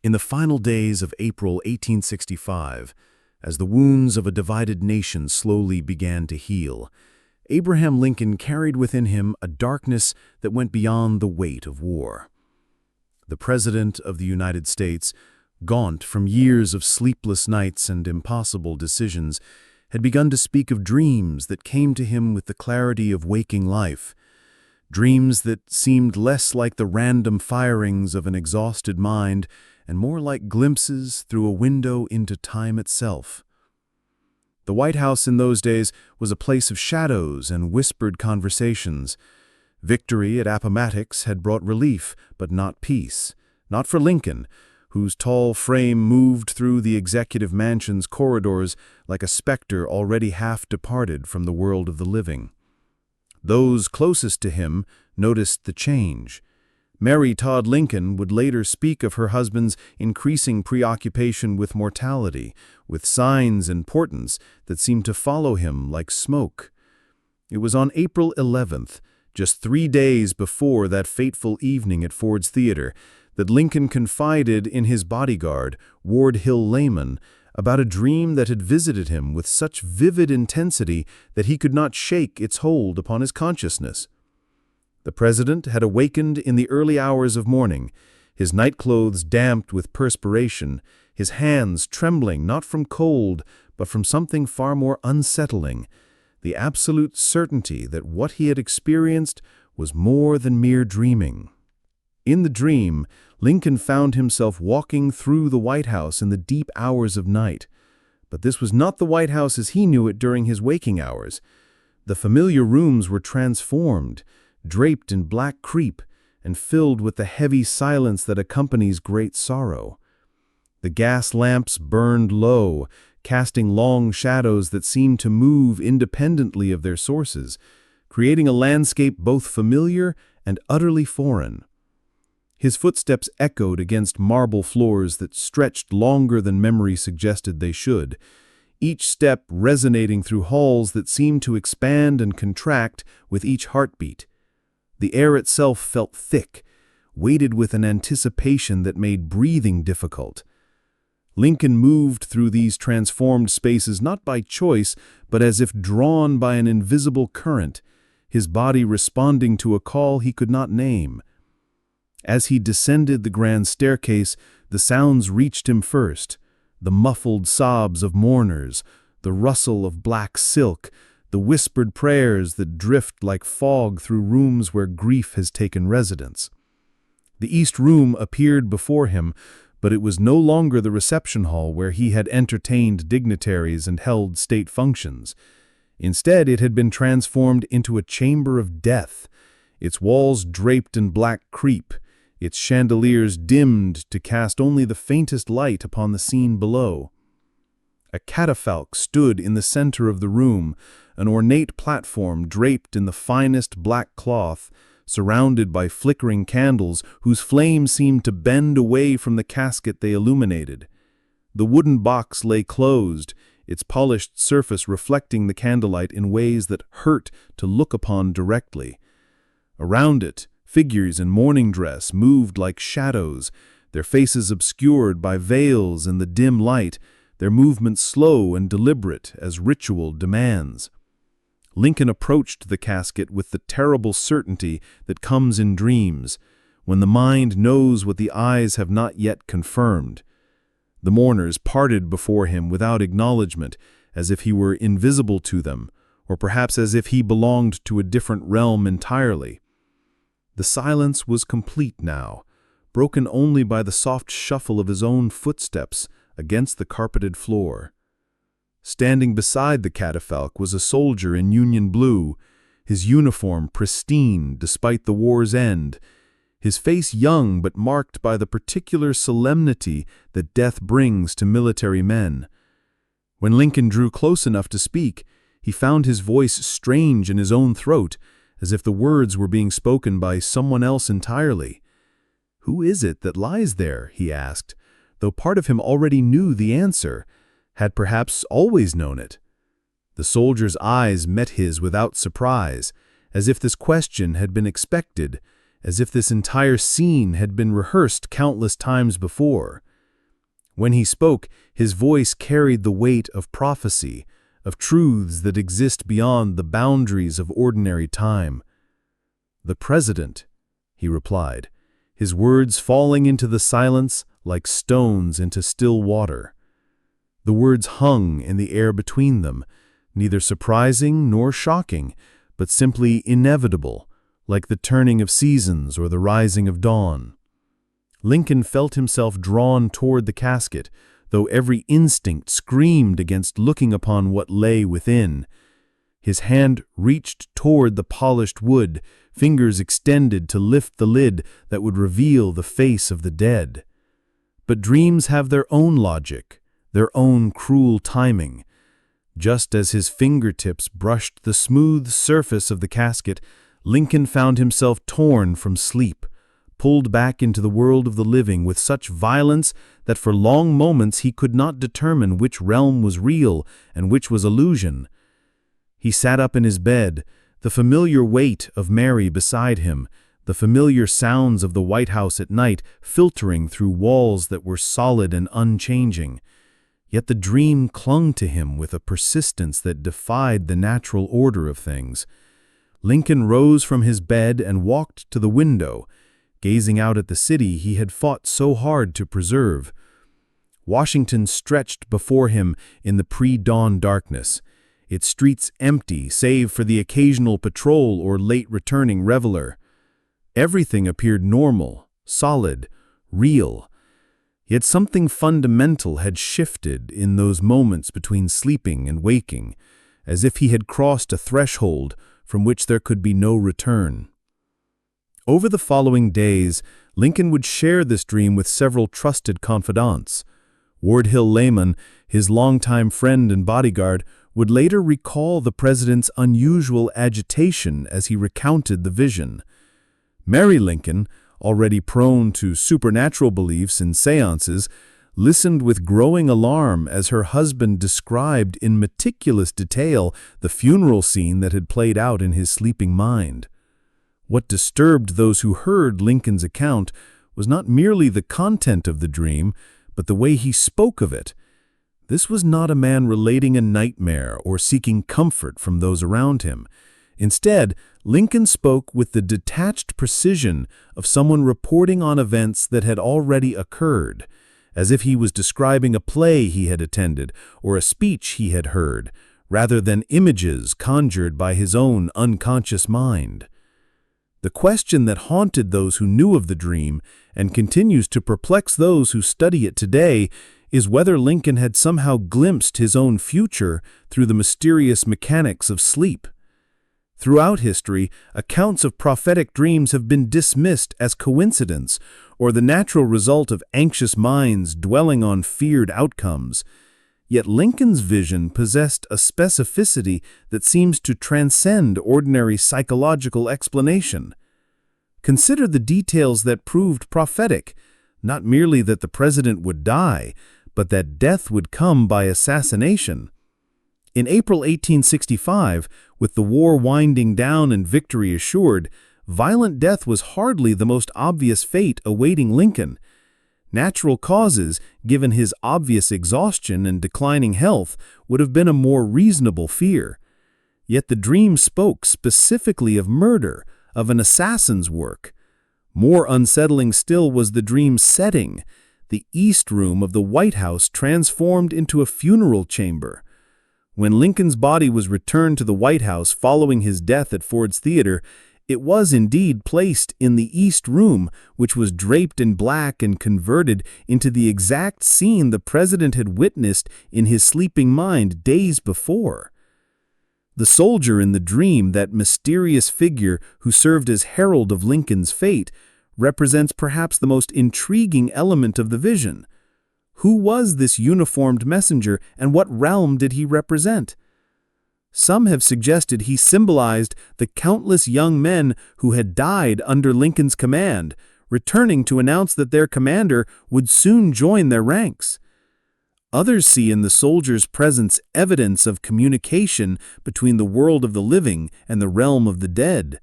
In the final days of April 1865, as the wounds of a divided nation slowly began to heal, Abraham Lincoln carried within him a darkness that went beyond the weight of war. The President of the United States, gaunt from years of sleepless nights and impossible decisions, had begun to speak of dreams that came to him with the clarity of waking life, dreams that seemed less like the random firings of an exhausted mind and more like glimpses through a window into time itself. The White House in those days was a place of shadows and whispered conversations. Victory at Appomattox had brought relief, but not peace. Not for Lincoln, whose tall frame moved through the executive mansion's corridors like a specter already half departed from the world of the living. Those closest to him noticed the change. Mary Todd Lincoln would later speak of her husband's increasing preoccupation with mortality, with signs and portents that seemed to follow him like smoke. It was on April 11th, just 3 days before that fateful evening at Ford's Theater, that Lincoln confided in his bodyguard, Ward Hill Layman, about a dream that had visited him with such vivid intensity that he could not shake its hold upon his consciousness. The President had awakened in the early hours of morning, his nightclothes damped with perspiration, his hands trembling not from cold but from something far more unsettling, the absolute certainty that what he had experienced was more than mere dreaming. In the dream, Lincoln found himself walking through the White House in the deep hours of night. But this was not the White House as he knew it during his waking hours. The familiar rooms were transformed, draped in black crepe, and filled with the heavy silence that accompanies great sorrow. The gas lamps burned low, casting long shadows that seemed to move independently of their sources, creating a landscape both familiar and utterly foreign. His footsteps echoed against marble floors that stretched longer than memory suggested they should, each step resonating through halls that seemed to expand and contract with each heartbeat. The air itself felt thick, weighted with an anticipation that made breathing difficult. Lincoln moved through these transformed spaces not by choice, but as if drawn by an invisible current, his body responding to a call he could not name. As he descended the grand staircase, the sounds reached him first, the muffled sobs of mourners, the rustle of black silk, the whispered prayers that drift like fog through rooms where grief has taken residence. The East Room appeared before him, but it was no longer the reception hall where he had entertained dignitaries and held state functions. Instead, it had been transformed into a chamber of death, its walls draped in black crepe, its chandeliers dimmed to cast only the faintest light upon the scene below. A catafalque stood in the center of the room, an ornate platform draped in the finest black cloth, surrounded by flickering candles whose flames seemed to bend away from the casket they illuminated. The wooden box lay closed, its polished surface reflecting the candlelight in ways that hurt to look upon directly. Around it, figures in mourning dress moved like shadows, their faces obscured by veils in the dim light, their movements slow and deliberate as ritual demands. Lincoln approached the casket with the terrible certainty that comes in dreams, when the mind knows what the eyes have not yet confirmed. The mourners parted before him without acknowledgement, as if he were invisible to them, or perhaps as if he belonged to a different realm entirely. The silence was complete now, broken only by the soft shuffle of his own footsteps against the carpeted floor. Standing beside the catafalque was a soldier in Union blue, his uniform pristine despite the war's end, his face young but marked by the particular solemnity that death brings to military men. When Lincoln drew close enough to speak, he found his voice strange in his own throat, as if the words were being spoken by someone else entirely. "Who is it that lies there?" he asked, though part of him already knew the answer, had perhaps always known it. The soldier's eyes met his without surprise, as if this question had been expected, as if this entire scene had been rehearsed countless times before. When he spoke, his voice carried the weight of prophecy, of truths that exist beyond the boundaries of ordinary time. "The President," he replied, his words falling into the silence like stones into still water. The words hung in the air between them, neither surprising nor shocking, but simply inevitable, like the turning of seasons or the rising of dawn. Lincoln felt himself drawn toward the casket, though every instinct screamed against looking upon what lay within. His hand reached toward the polished wood, fingers extended to lift the lid that would reveal the face of the dead. But dreams have their own logic, their own cruel timing. Just as his fingertips brushed the smooth surface of the casket, Lincoln found himself torn from sleep, pulled back into the world of the living with such violence that for long moments he could not determine which realm was real and which was illusion. He sat up in his bed, the familiar weight of Mary beside him, the familiar sounds of the White House at night filtering through walls that were solid and unchanging. Yet the dream clung to him with a persistence that defied the natural order of things. Lincoln rose from his bed and walked to the window, gazing out at the city he had fought so hard to preserve. Washington stretched before him in the pre-dawn darkness, its streets empty save for the occasional patrol or late-returning reveler. Everything appeared normal, solid, real. Yet something fundamental had shifted in those moments between sleeping and waking, as if he had crossed a threshold from which there could be no return. Over the following days, Lincoln would share this dream with several trusted confidants. Ward Hill Layman, his longtime friend and bodyguard, would later recall the president's unusual agitation as he recounted the vision. Mary Lincoln, already prone to supernatural beliefs and seances, listened with growing alarm as her husband described in meticulous detail the funeral scene that had played out in his sleeping mind. What disturbed those who heard Lincoln's account was not merely the content of the dream, but the way he spoke of it. This was not a man relating a nightmare or seeking comfort from those around him. Instead, Lincoln spoke with the detached precision of someone reporting on events that had already occurred, as if he was describing a play he had attended or a speech he had heard, rather than images conjured by his own unconscious mind. The question that haunted those who knew of the dream and continues to perplex those who study it today is whether Lincoln had somehow glimpsed his own future through the mysterious mechanics of sleep. Throughout history, accounts of prophetic dreams have been dismissed as coincidence or the natural result of anxious minds dwelling on feared outcomes. Yet Lincoln's vision possessed a specificity that seems to transcend ordinary psychological explanation. Consider the details that proved prophetic, not merely that the president would die, but that death would come by assassination. In April 1865, with the war winding down and victory assured, violent death was hardly the most obvious fate awaiting Lincoln. Natural causes, given his obvious exhaustion and declining health, would have been a more reasonable fear. Yet the dream spoke specifically of murder, of an assassin's work. More unsettling still was the dream's setting, the East Room of the White House transformed into a funeral chamber. When Lincoln's body was returned to the White House following his death at Ford's Theater, it was indeed placed in the East Room, which was draped in black and converted into the exact scene the president had witnessed in his sleeping mind days before. The soldier in the dream, that mysterious figure who served as herald of Lincoln's fate, represents perhaps the most intriguing element of the vision. Who was this uniformed messenger, and what realm did he represent? Some have suggested he symbolized the countless young men who had died under Lincoln's command, returning to announce that their commander would soon join their ranks. Others see in the soldier's presence evidence of communication between the world of the living and the realm of the dead.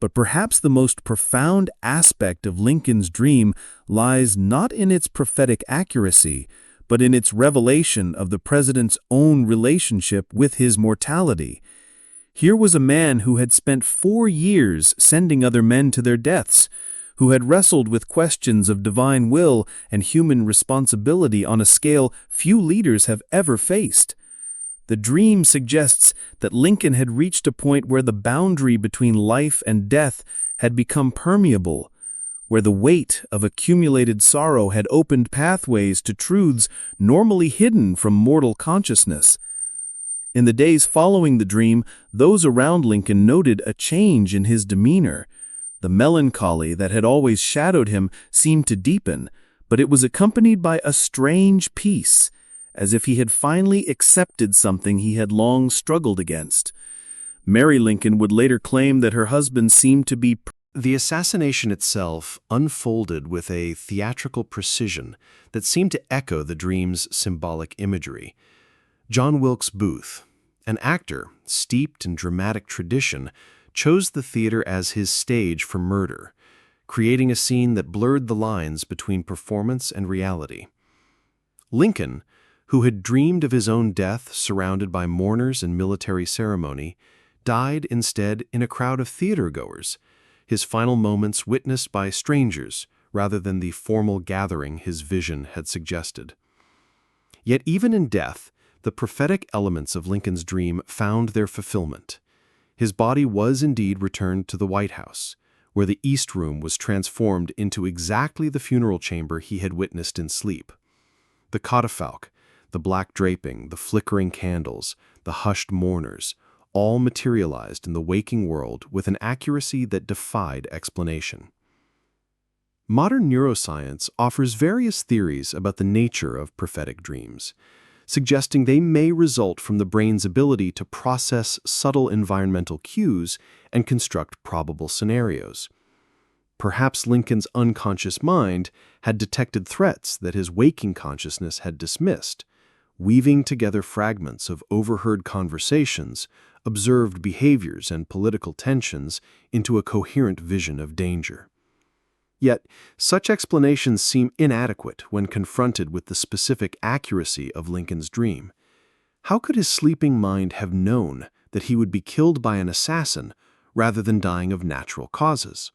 But perhaps the most profound aspect of Lincoln's dream lies not in its prophetic accuracy, but in its revelation of the president's own relationship with his mortality. Here was a man who had spent 4 years sending other men to their deaths, who had wrestled with questions of divine will and human responsibility on a scale few leaders have ever faced. The dream suggests that Lincoln had reached a point where the boundary between life and death had become permeable, where the weight of accumulated sorrow had opened pathways to truths normally hidden from mortal consciousness. In the days following the dream, those around Lincoln noted a change in his demeanor. The melancholy that had always shadowed him seemed to deepen, but it was accompanied by a strange peace, as if he had finally accepted something he had long struggled against. Mary Lincoln would later claim that her husband seemed to be. The assassination itself unfolded with a theatrical precision that seemed to echo the dream's symbolic imagery. John Wilkes Booth, an actor steeped in dramatic tradition, chose the theater as his stage for murder, creating a scene that blurred the lines between performance and reality. Lincoln, who had dreamed of his own death surrounded by mourners and military ceremony, died instead in a crowd of theatergoers, his final moments witnessed by strangers rather than the formal gathering his vision had suggested. Yet even in death, the prophetic elements of Lincoln's dream found their fulfillment. His body was indeed returned to the White House, where the East Room was transformed into exactly the funeral chamber he had witnessed in sleep. The catafalque, the black draping, the flickering candles, the hushed mourners, all materialized in the waking world with an accuracy that defied explanation. Modern neuroscience offers various theories about the nature of prophetic dreams, suggesting they may result from the brain's ability to process subtle environmental cues and construct probable scenarios. Perhaps Lincoln's unconscious mind had detected threats that his waking consciousness had dismissed, weaving together fragments of overheard conversations, observed behaviors, and political tensions into a coherent vision of danger. Yet, such explanations seem inadequate when confronted with the specific accuracy of Lincoln's dream. How could his sleeping mind have known that he would be killed by an assassin rather than dying of natural causes?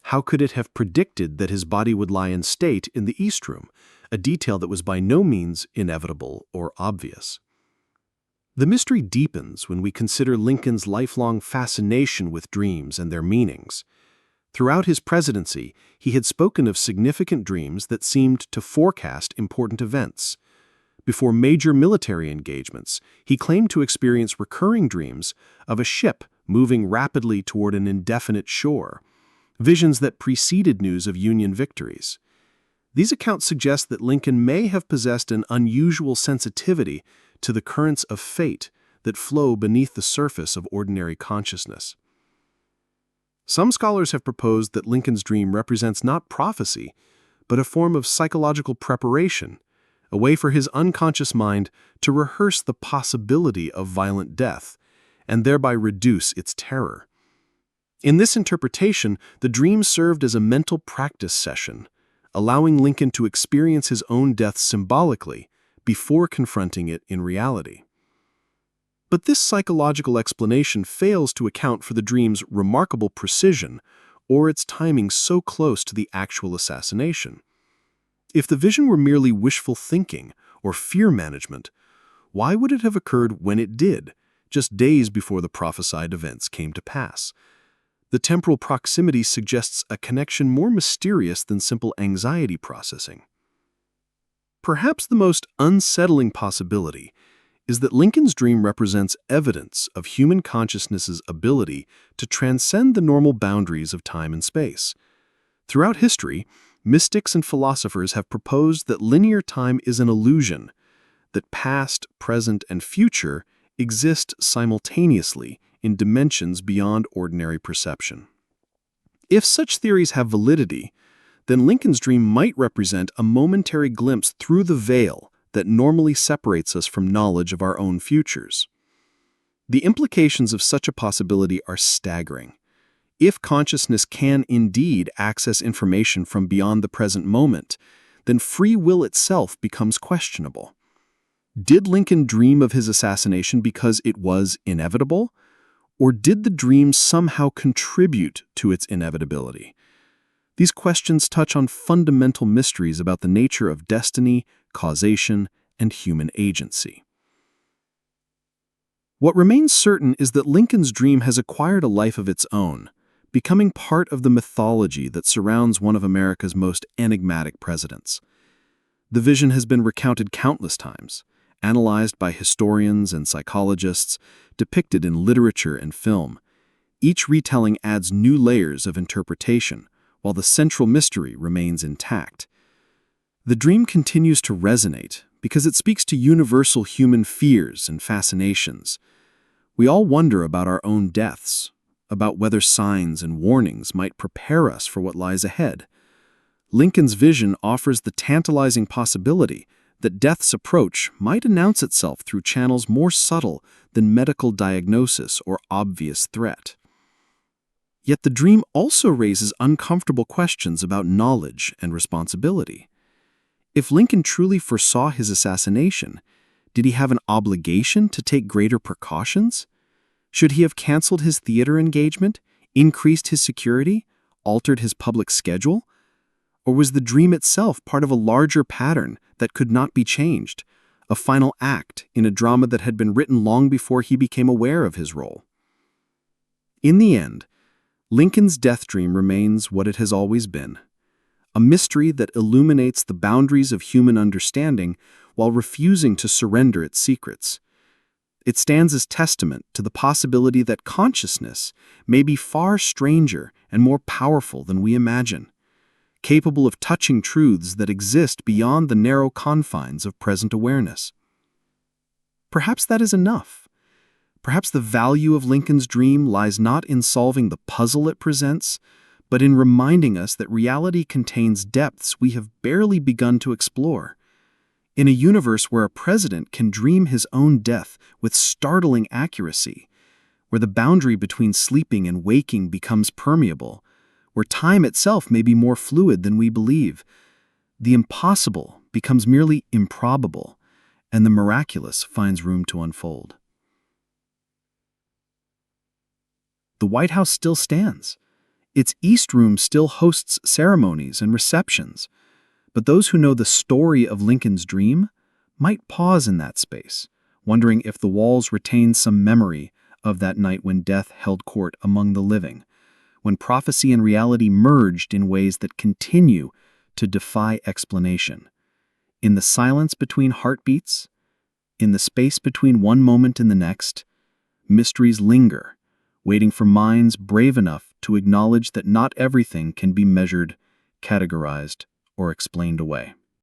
How could it have predicted that his body would lie in state in the East Room, a detail that was by no means inevitable or obvious? The mystery deepens when we consider Lincoln's lifelong fascination with dreams and their meanings. Throughout his presidency, he had spoken of significant dreams that seemed to forecast important events. Before major military engagements, he claimed to experience recurring dreams of a ship moving rapidly toward an indefinite shore, visions that preceded news of Union victories. These accounts suggest that Lincoln may have possessed an unusual sensitivity to the currents of fate that flow beneath the surface of ordinary consciousness. Some scholars have proposed that Lincoln's dream represents not prophecy, but a form of psychological preparation, a way for his unconscious mind to rehearse the possibility of violent death, and thereby reduce its terror. In this interpretation, the dream served as a mental practice session, allowing Lincoln to experience his own death symbolically before confronting it in reality. But this psychological explanation fails to account for the dream's remarkable precision or its timing so close to the actual assassination. If the vision were merely wishful thinking or fear management, why would it have occurred when it did, just days before the prophesied events came to pass? The temporal proximity suggests a connection more mysterious than simple anxiety processing. Perhaps the most unsettling possibility is that Lincoln's dream represents evidence of human consciousness's ability to transcend the normal boundaries of time and space. Throughout history, mystics and philosophers have proposed that linear time is an illusion, that past, present, and future exist simultaneously in dimensions beyond ordinary perception. If such theories have validity, then Lincoln's dream might represent a momentary glimpse through the veil that normally separates us from knowledge of our own futures. The implications of such a possibility are staggering. If consciousness can indeed access information from beyond the present moment, then free will itself becomes questionable. Did Lincoln dream of his assassination because it was inevitable? Or did the dream somehow contribute to its inevitability? These questions touch on fundamental mysteries about the nature of destiny, causation, and human agency. What remains certain is that Lincoln's dream has acquired a life of its own, becoming part of the mythology that surrounds one of America's most enigmatic presidents. The vision has been recounted countless times, analyzed by historians and psychologists, depicted in literature and film. Each retelling adds new layers of interpretation, while the central mystery remains intact. The dream continues to resonate because it speaks to universal human fears and fascinations. We all wonder about our own deaths, about whether signs and warnings might prepare us for what lies ahead. Lincoln's vision offers the tantalizing possibility that death's approach might announce itself through channels more subtle than medical diagnosis or obvious threat. Yet the dream also raises uncomfortable questions about knowledge and responsibility. If Lincoln truly foresaw his assassination, did he have an obligation to take greater precautions? Should he have canceled his theater engagement, increased his security, altered his public schedule? Or was the dream itself part of a larger pattern that could not be changed, a final act in a drama that had been written long before he became aware of his role? In the end, Lincoln's death dream remains what it has always been, a mystery that illuminates the boundaries of human understanding while refusing to surrender its secrets. It stands as testament to the possibility that consciousness may be far stranger and more powerful than we imagine, capable of touching truths that exist beyond the narrow confines of present awareness. Perhaps that is enough. Perhaps the value of Lincoln's dream lies not in solving the puzzle it presents, but in reminding us that reality contains depths we have barely begun to explore. In a universe where a president can dream his own death with startling accuracy, where the boundary between sleeping and waking becomes permeable, where time itself may be more fluid than we believe, the impossible becomes merely improbable, and the miraculous finds room to unfold. The White House still stands. Its East Room still hosts ceremonies and receptions, but those who know the story of Lincoln's dream might pause in that space, wondering if the walls retain some memory of that night when death held court among the living, when prophecy and reality merged in ways that continue to defy explanation. In the silence between heartbeats, in the space between one moment and the next, mysteries linger, waiting for minds brave enough to acknowledge that not everything can be measured, categorized, or explained away.